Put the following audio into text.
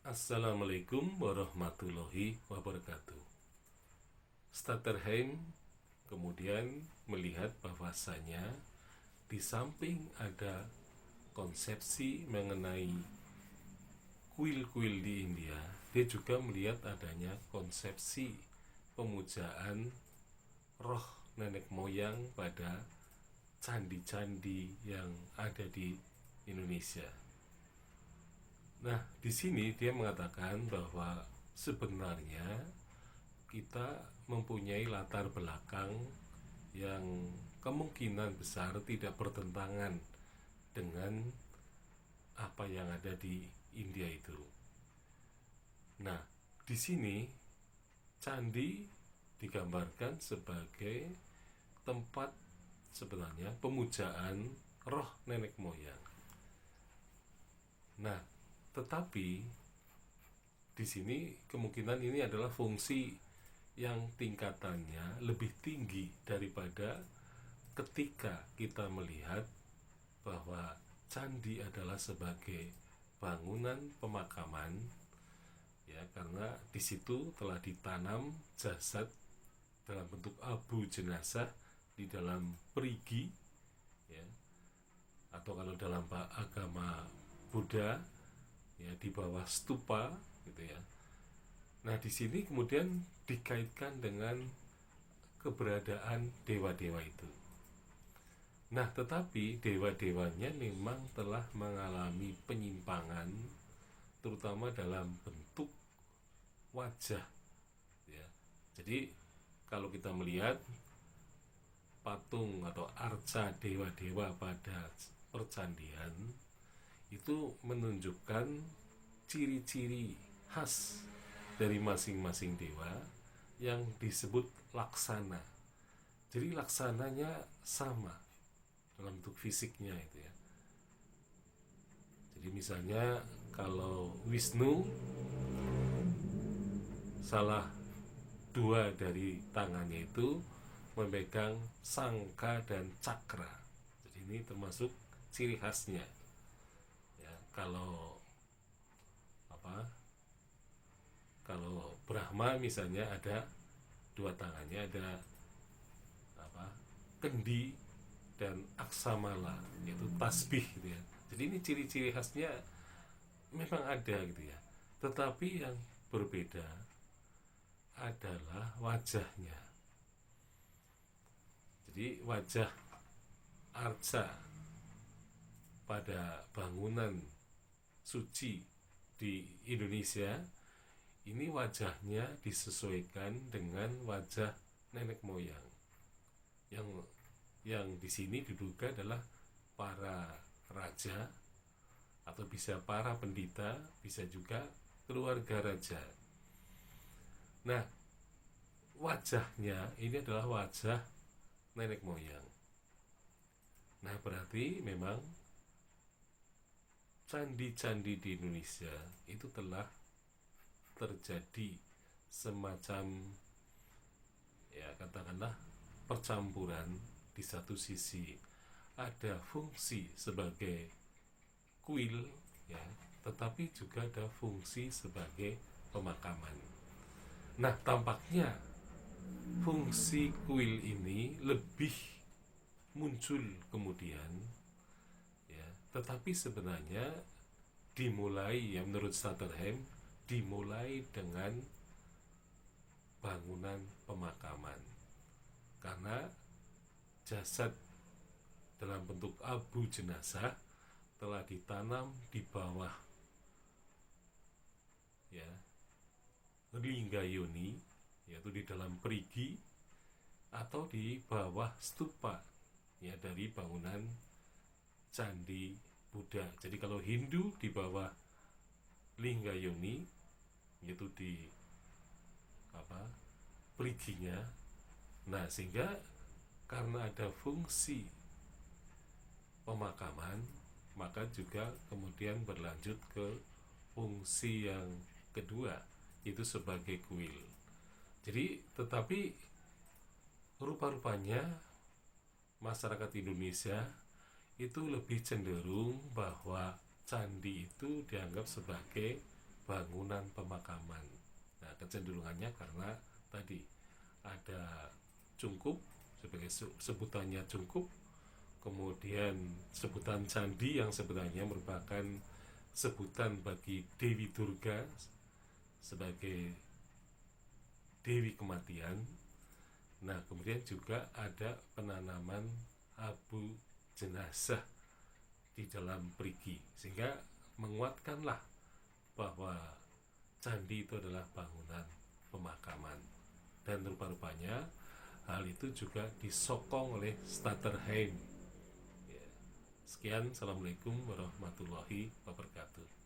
Assalamualaikum warahmatullahi wabarakatuh. Stutterheim kemudian melihat bahwasanya di samping ada konsepsi mengenai kuil-kuil di India, dia juga melihat adanya konsepsi pemujaan roh nenek moyang pada candi-candi yang ada di Indonesia. Nah, di sini dia mengatakan bahwa sebenarnya kita mempunyai latar belakang yang kemungkinan besar tidak bertentangan dengan apa yang ada di India itu. Nah, di sini candi digambarkan sebagai tempat sebenarnya pemujaan roh nenek moyang. Nah, tetapi di sini kemungkinan ini adalah fungsi yang tingkatannya lebih tinggi daripada ketika kita melihat bahwa candi adalah sebagai bangunan pemakaman, ya, karena di situ telah ditanam jasad dalam bentuk abu jenazah di dalam perigi, ya, atau kalau dalam agama Buddha, ya, di bawah stupa, gitu ya. Nah, di sini kemudian dikaitkan dengan keberadaan dewa-dewa itu. Nah, tetapi dewa-dewanya memang telah mengalami penyimpangan, terutama dalam bentuk wajah, ya. Jadi kalau kita melihat patung atau arca dewa-dewa pada percandian, itu menunjukkan ciri-ciri khas dari masing-masing dewa yang disebut laksana. Jadi laksananya sama dalam bentuk fisiknya itu, ya. Jadi misalnya kalau Wisnu, salah dua dari tangannya itu memegang sangka dan cakra. Jadi ini termasuk ciri khasnya, ya. Kalau Brahma misalnya ada dua tangannya, ada kendi dan aksamala, yaitu tasbih, gitu ya. Jadi ini ciri-ciri khasnya memang ada, gitu ya. Tetapi yang berbeda adalah wajahnya. Jadi wajah arca pada bangunan suci di Indonesia ini wajahnya disesuaikan dengan wajah nenek moyang yang di sini diduga adalah para raja atau bisa para pendeta, bisa juga keluarga raja. Nah, wajahnya ini adalah wajah nenek moyang. Nah, berarti memang candi-candi di Indonesia itu telah terjadi semacam, ya, katakanlah percampuran. Di satu sisi ada fungsi sebagai kuil, ya, tetapi juga ada fungsi sebagai pemakaman. Nah, tampaknya fungsi kuil ini lebih muncul kemudian, ya, tetapi sebenarnya dimulai, ya, menurut Stutterheim dimulai dengan bangunan pemakaman, karena jasad dalam bentuk abu jenazah telah ditanam di bawah, ya, lingga yoni, yaitu di dalam perigi atau di bawah stupa, ya, dari bangunan candi Buddha. Jadi kalau Hindu di bawah lingga yoni, yaitu di periginya. Nah, sehingga karena ada fungsi pemakaman, maka juga kemudian berlanjut ke fungsi yang kedua, yaitu sebagai kuil. Jadi, tetapi rupa-rupanya masyarakat Indonesia itu lebih cenderung bahwa candi itu dianggap sebagai bangunan pemakaman. Nah, kecenderungannya karena tadi ada cungkup sebagai sebutannya cungkup, kemudian sebutan candi yang sebenarnya merupakan sebutan bagi Dewi Durga sebagai Dewi Kematian. Nah, kemudian juga ada penanaman abu jenazah di dalam perigi, sehingga menguatkanlah bahwa candi itu adalah bangunan pemakaman. Dan rupa-rupanya hal itu juga disokong oleh Stutterheim. Sekian, Assalamualaikum warahmatullahi wabarakatuh.